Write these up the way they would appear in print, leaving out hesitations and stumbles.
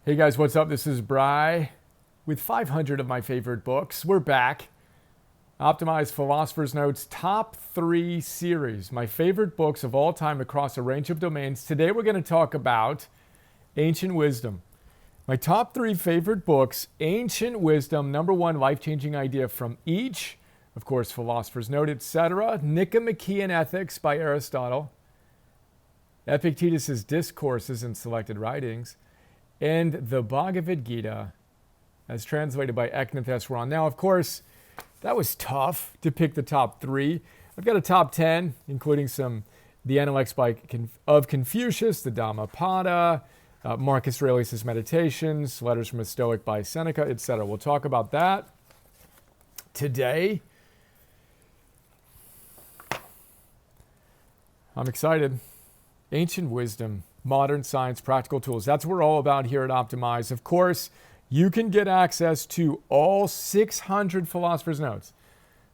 Hey guys, what's up? This is Bry with 500 of my favorite books. We're back. Optimized Philosopher's Notes Top 3 series. My favorite books of all time across a range of domains. Today we're going to talk about Ancient Wisdom. My top 3 favorite books, Ancient Wisdom, number 1 life-changing idea from each. Of course, Philosopher's Note, etc. Nicomachean Ethics by Aristotle. Epictetus' Discourses and Selected Writings. And the Bhagavad Gita, as translated by Ecknath, Easwaran. Now, of course, that was tough to pick the top 3. I've got a top 10, including the Analects of Confucius, the Dhammapada, Marcus Aurelius' Meditations, Letters from a Stoic by Seneca, etc. We'll talk about that today. I'm excited. Ancient Wisdom. Modern science, practical tools. That's what we're all about here at Optimize. Of course, you can get access to all 600 Philosopher's Notes.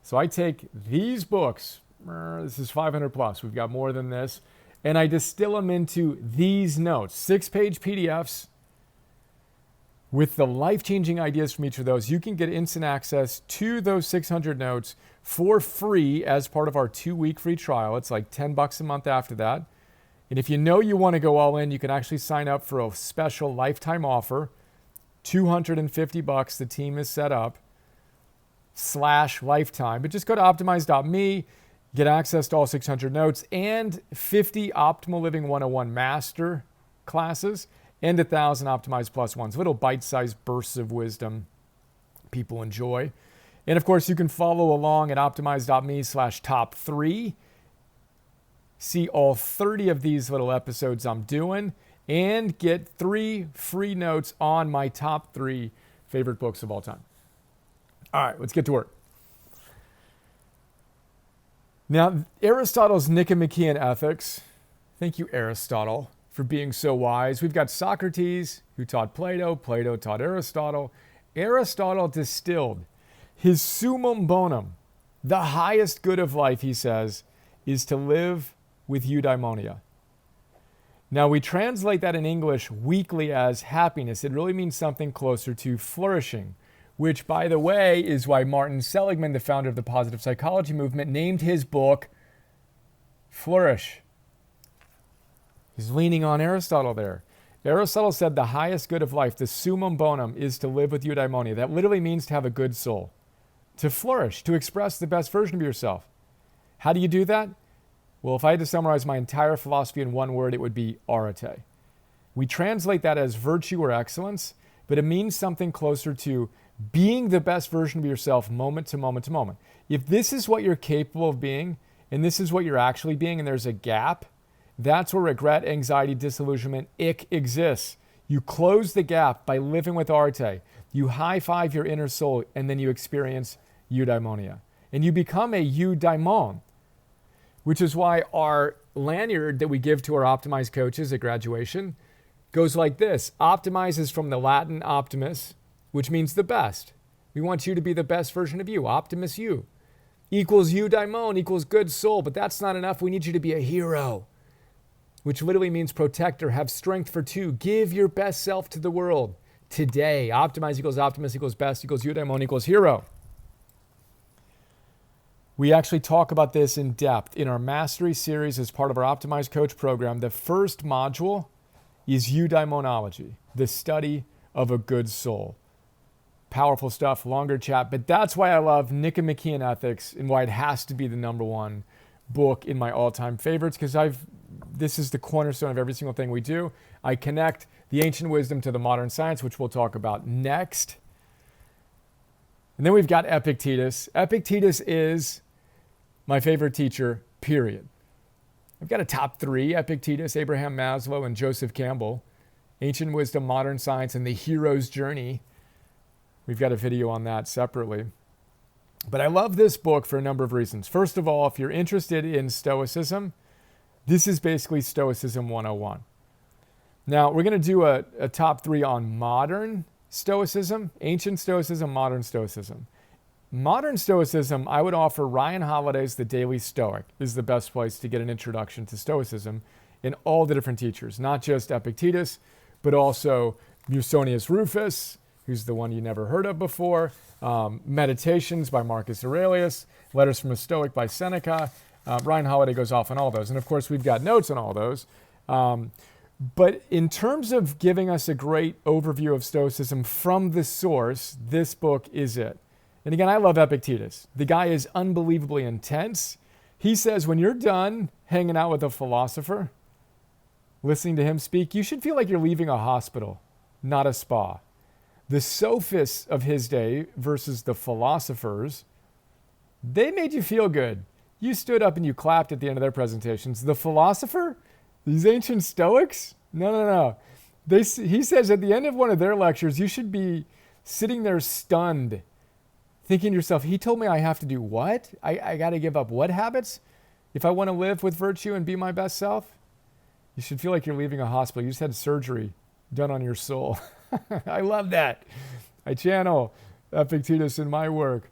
So I take these books, this is 500 plus, we've got more than this, and I distill them into these notes, 6-page PDFs with the life-changing ideas from each of those. You can get instant access to those 600 notes for free as part of our 2-week free trial. It's like $10 a month after that. And if you know you want to go all in, you can actually sign up for a special lifetime offer, $250 the team is set up, /lifetime. But just go to optimize.me, get access to all 600 notes and 50 Optimal Living 101 master classes and 1,000 Optimize Plus ones. Little bite-sized bursts of wisdom people enjoy. And of course, you can follow along at optimize.me/top3. See all 30 of these little episodes I'm doing and get 3 free notes on my top 3 favorite books of all time. All right, let's get to work. Now, Aristotle's Nicomachean Ethics. Thank you, Aristotle, for being so wise. We've got Socrates, who taught Plato. Plato taught Aristotle. Aristotle distilled his summum bonum. The highest good of life, he says, is to live with eudaimonia. Now, we translate that in English weakly as happiness. It really means something closer to flourishing, which, by the way, is why Martin Seligman, the founder of the positive psychology movement, named his book Flourish. He's leaning on Aristotle there. Aristotle said the highest good of life, the summum bonum, is to live with eudaimonia. That literally means to have a good soul, to flourish, to express the best version of yourself. How do you do that? Well, if I had to summarize my entire philosophy in one word, it would be arete. We translate that as virtue or excellence, but it means something closer to being the best version of yourself moment to moment to moment. If this is what you're capable of being, and this is what you're actually being, and there's a gap, that's where regret, anxiety, disillusionment, ick exists. You close the gap by living with arete. You high-five your inner soul, and then you experience eudaimonia. And you become a eudaimon, which is why our lanyard that we give to our Optimize coaches at graduation goes like this. Optimize is from the Latin optimus, which means the best. We want you to be the best version of you. Optimus you. Equals eudaimon, equals good soul. But that's not enough. We need you to be a hero, which literally means protector, have strength for 2. Give your best self to the world today. Optimize equals optimus equals best equals eudaimon equals hero. We actually talk about this in depth in our Mastery series as part of our Optimize Coach program. The first module is eudaimonology, the study of a good soul. Powerful stuff, longer chat, but that's why I love Nicomachean Ethics and why it has to be the number 1 book in my all-time favorites, because this is the cornerstone of every single thing we do. I connect the ancient wisdom to the modern science, which we'll talk about next. And then we've got Epictetus. Epictetus is my favorite teacher, period. I've got a top 3, Epictetus, Abraham Maslow, and Joseph Campbell. Ancient Wisdom, Modern Science, and the Hero's Journey. We've got a video on that separately. But I love this book for a number of reasons. First of all, if you're interested in Stoicism, this is basically Stoicism 101. Now, we're going to do a top 3 on modern Stoicism, ancient Stoicism, modern Stoicism. Modern Stoicism, I would offer Ryan Holiday's The Daily Stoic is the best place to get an introduction to Stoicism in all the different teachers, not just Epictetus, but also Musonius Rufus, who's the one you never heard of before, Meditations by Marcus Aurelius, Letters from a Stoic by Seneca. Ryan Holiday goes off on all those. And of course, we've got notes on all those. But in terms of giving us a great overview of Stoicism from the source, this book is it. And again, I love Epictetus. The guy is unbelievably intense. He says when you're done hanging out with a philosopher, listening to him speak, you should feel like you're leaving a hospital, not a spa. The sophists of his day versus the philosophers, they made you feel good. You stood up and you clapped at the end of their presentations. The philosopher, these ancient Stoics, no. He says at the end of one of their lectures, you should be sitting there stunned, thinking to yourself, he told me I have to do what? I got to give up what habits if I want to live with virtue and be my best self? You should feel like you're leaving a hospital. You just had surgery done on your soul. I love that. I channel Epictetus in my work.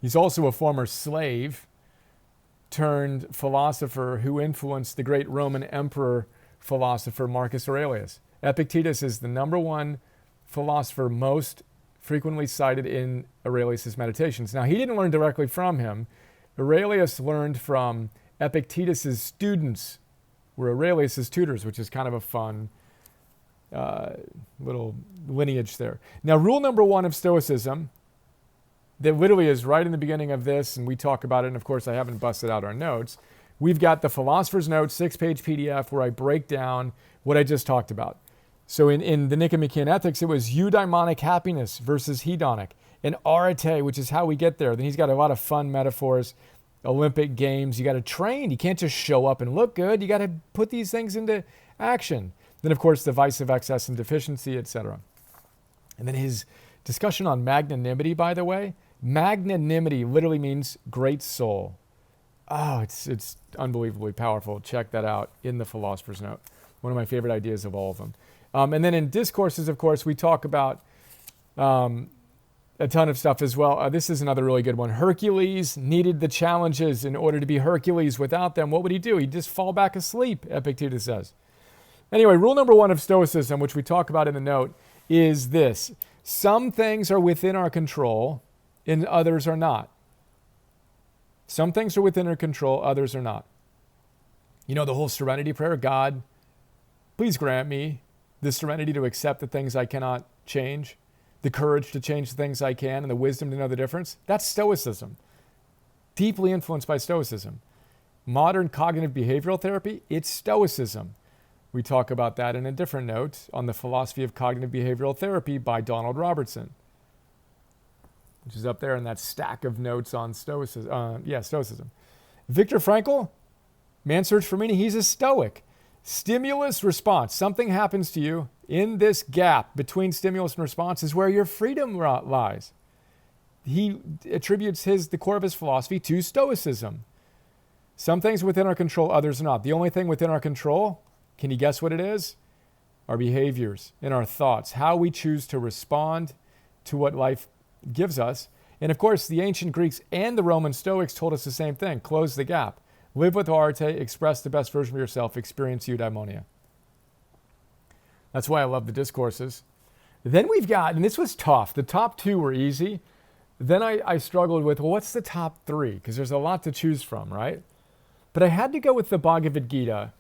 He's also a former slave turned philosopher who influenced the great Roman emperor philosopher Marcus Aurelius. Epictetus is the number one philosopher most frequently cited in Aurelius' Meditations. Now, he didn't learn directly from him. Aurelius learned from Epictetus' students, were Aurelius' tutors, which is kind of a fun little lineage there. Now, rule number one of Stoicism, that literally is right in the beginning of this, and we talk about it, and of course I haven't busted out our notes. We've got the Philosopher's Notes, 6-page PDF, where I break down what I just talked about. So in the Nicomachean Ethics, it was eudaimonic happiness versus hedonic, and arete, which is how we get there. Then he's got a lot of fun metaphors, Olympic Games. You got to train. You can't just show up and look good. You got to put these things into action. Then, of course, the vice of excess and deficiency, etc. And then his discussion on magnanimity, by the way. Magnanimity literally means great soul. Oh, it's unbelievably powerful. Check that out in the Philosopher's Note. One of my favorite ideas of all of them. And then in Discourses, of course, we talk about a ton of stuff as well. This is another really good one. Hercules needed the challenges in order to be Hercules. Without them, what would he do? He'd just fall back asleep, Epictetus says. Anyway, rule number one of Stoicism, which we talk about in the note, is this. Some things are within our control and others are not. Some things are within our control, others are not. You know the whole serenity prayer, God, please grant me the serenity to accept the things I cannot change, the courage to change the things I can, and the wisdom to know the difference. That's Stoicism, deeply influenced by Stoicism. Modern cognitive behavioral therapy, it's Stoicism. We talk about that in a different note on the Philosophy of Cognitive Behavioral Therapy by Donald Robertson, which is up there in that stack of notes on Stoicism. Stoicism. Viktor Frankl, Man's Search for Meaning, he's a Stoic. Stimulus response. Something happens to you. In this gap between stimulus and response is where your freedom lies. He attributes the core of his philosophy to Stoicism. Some things within our control, others not. The only thing within our control, can you guess what it is? Our behaviors and our thoughts, how we choose to respond to what life gives us. And of course, the ancient Greeks and the Roman Stoics told us the same thing. Close the gap. Live with arete, express the best version of yourself, experience eudaimonia. That's why I love the Discourses. Then we've got, and this was tough, the top two were easy. Then I struggled with, well, what's the top three? Because there's a lot to choose from, right? But I had to go with the Bhagavad Gita.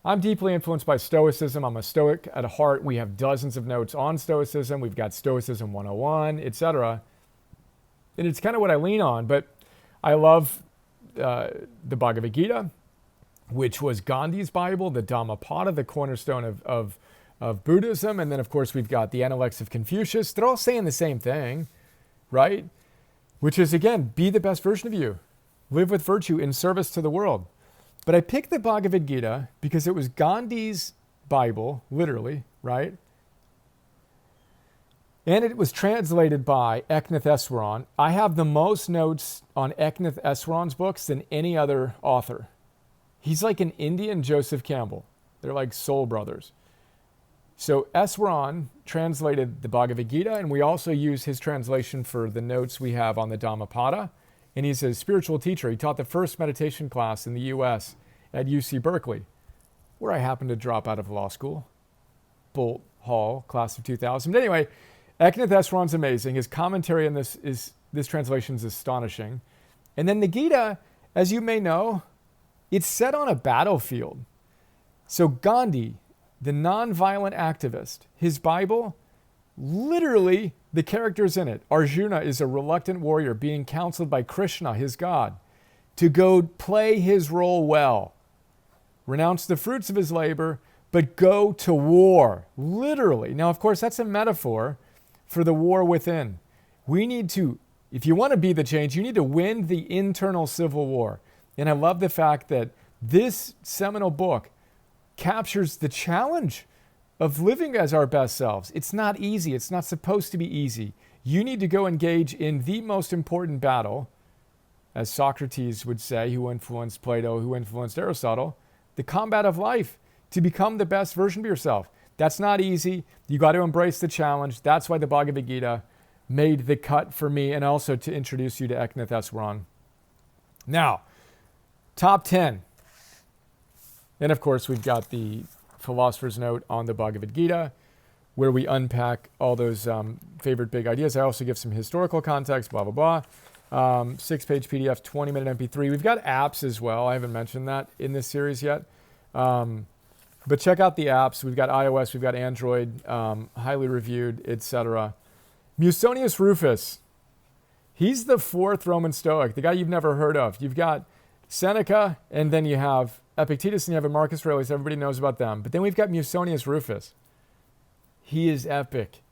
I'm deeply influenced by Stoicism. I'm a Stoic at heart. We have dozens of notes on Stoicism. We've got Stoicism 101, etc. And it's kind of what I lean on, but I love the Bhagavad Gita, which was Gandhi's Bible, the Dhammapada, the cornerstone of Buddhism. And then, of course, we've got the Analects of Confucius. They're all saying the same thing, right? Which is, again, be the best version of you. Live with virtue in service to the world. But I picked the Bhagavad Gita because it was Gandhi's Bible, literally, right? And it was translated by Ecknath Easwaran. I have the most notes on Ecknath Easwaran's books than any other author. He's like an Indian Joseph Campbell. They're like soul brothers. So Easwaran translated the Bhagavad Gita, and we also use his translation for the notes we have on the Dhammapada. And he's a spiritual teacher. He taught the first meditation class in the U.S. at UC Berkeley, where I happened to drop out of law school. Hall, class of 2000. But anyway, Ecknath Easwaran's amazing. His commentary on this translation is astonishing. And then the Gita, as you may know, it's set on a battlefield. So Gandhi, the nonviolent activist, his Bible, literally the characters in it. Arjuna is a reluctant warrior being counseled by Krishna, his god, to go play his role well, renounce the fruits of his labor, but go to war, literally. Now, of course, that's a metaphor for the war within. We need to, if you want to be the change, you need to win the internal civil war. And I love the fact that this seminal book captures the challenge of living as our best selves. It's not easy. It's not supposed to be easy. You need to go engage in the most important battle, as Socrates would say, who influenced Plato, who influenced Aristotle, the combat of life, to become the best version of yourself. That's not easy. You got to embrace the challenge. That's why the Bhagavad Gita made the cut for me, and also to introduce you to Ecknath Easwaran. Now, top 10. And of course, we've got the Philosopher's Note on the Bhagavad Gita, where we unpack all those favorite big ideas. I also give some historical context, blah, blah, blah. 6-page PDF, 20-minute MP3. We've got apps as well. I haven't mentioned that in this series yet. But check out the apps. We've got iOS, we've got Android, highly reviewed, etc. Musonius Rufus. He's the fourth Roman Stoic, the guy you've never heard of. You've got Seneca, and then you have Epictetus, and you have Marcus Aurelius. Everybody knows about them. But then we've got Musonius Rufus. He is epic.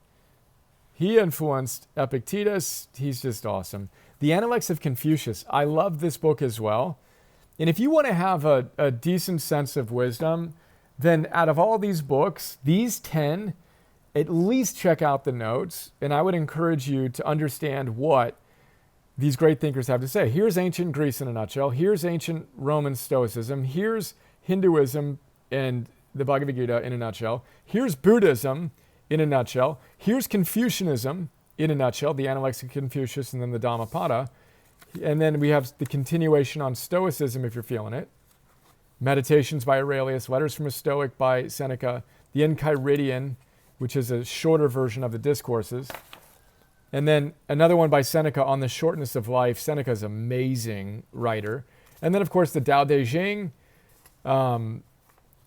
He influenced Epictetus. He's just awesome. The Analects of Confucius. I love this book as well. And if you want to have a decent sense of wisdom, then out of all these books, these 10, at least check out the notes. And I would encourage you to understand what these great thinkers have to say. Here's ancient Greece in a nutshell. Here's ancient Roman Stoicism. Here's Hinduism and the Bhagavad Gita in a nutshell. Here's Buddhism in a nutshell. Here's Confucianism in a nutshell, the Analects of Confucius and then the Dhammapada. And then we have the continuation on Stoicism, if you're feeling it. Meditations by Aurelius, Letters from a Stoic by Seneca, the Enchiridion, which is a shorter version of the Discourses. And then another one by Seneca on the shortness of life. Seneca's an amazing writer. And then, of course, the Tao Te Ching. And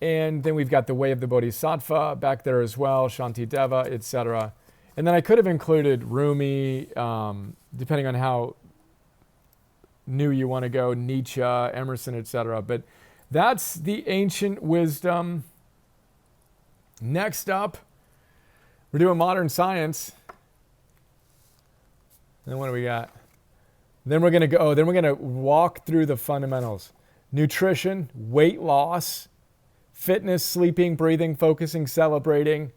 then we've got the Way of the Bodhisattva back there as well, Shantideva, etc. And then I could have included Rumi, depending on how new you want to go, Nietzsche, Emerson, etc. But that's the ancient wisdom. Next up, we're doing modern science. And then what do we got? Then we're going to walk through the fundamentals. Nutrition, weight loss, fitness, sleeping, breathing, focusing, celebrating.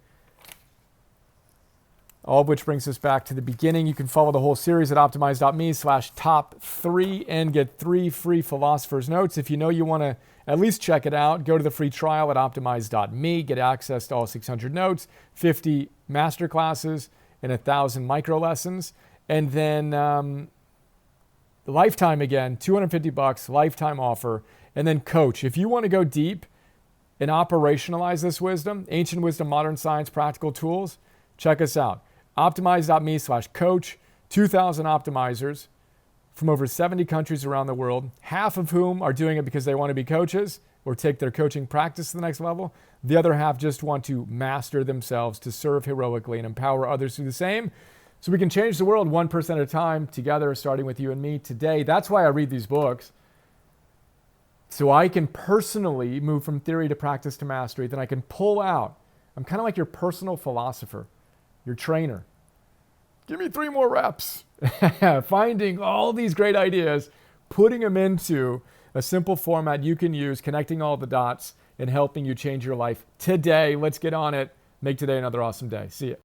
All of which brings us back to the beginning. You can follow the whole series at optimize.me/top3 and get 3 free Philosopher's Notes. If you know you want to at least check it out, go to the free trial at optimize.me, get access to all 600 notes, 50 masterclasses, and 1,000 micro lessons. And then lifetime again, $250, lifetime offer. And then coach. If you want to go deep and operationalize this wisdom, ancient wisdom, modern science, practical tools, check us out. Optimize.me/coach, 2,000 optimizers from over 70 countries around the world, half of whom are doing it because they want to be coaches or take their coaching practice to the next level. The other half just want to master themselves, to serve heroically and empower others to do the same. So we can change the world 1% at a time together, starting with you and me today. That's why I read these books. So I can personally move from theory to practice to mastery. Then I can pull out. I'm kind of like your personal philosopher, your trainer. Give me 3 more reps. Finding all these great ideas, putting them into a simple format you can use, connecting all the dots, and helping you change your life today. Let's get on it. Make today another awesome day. See ya.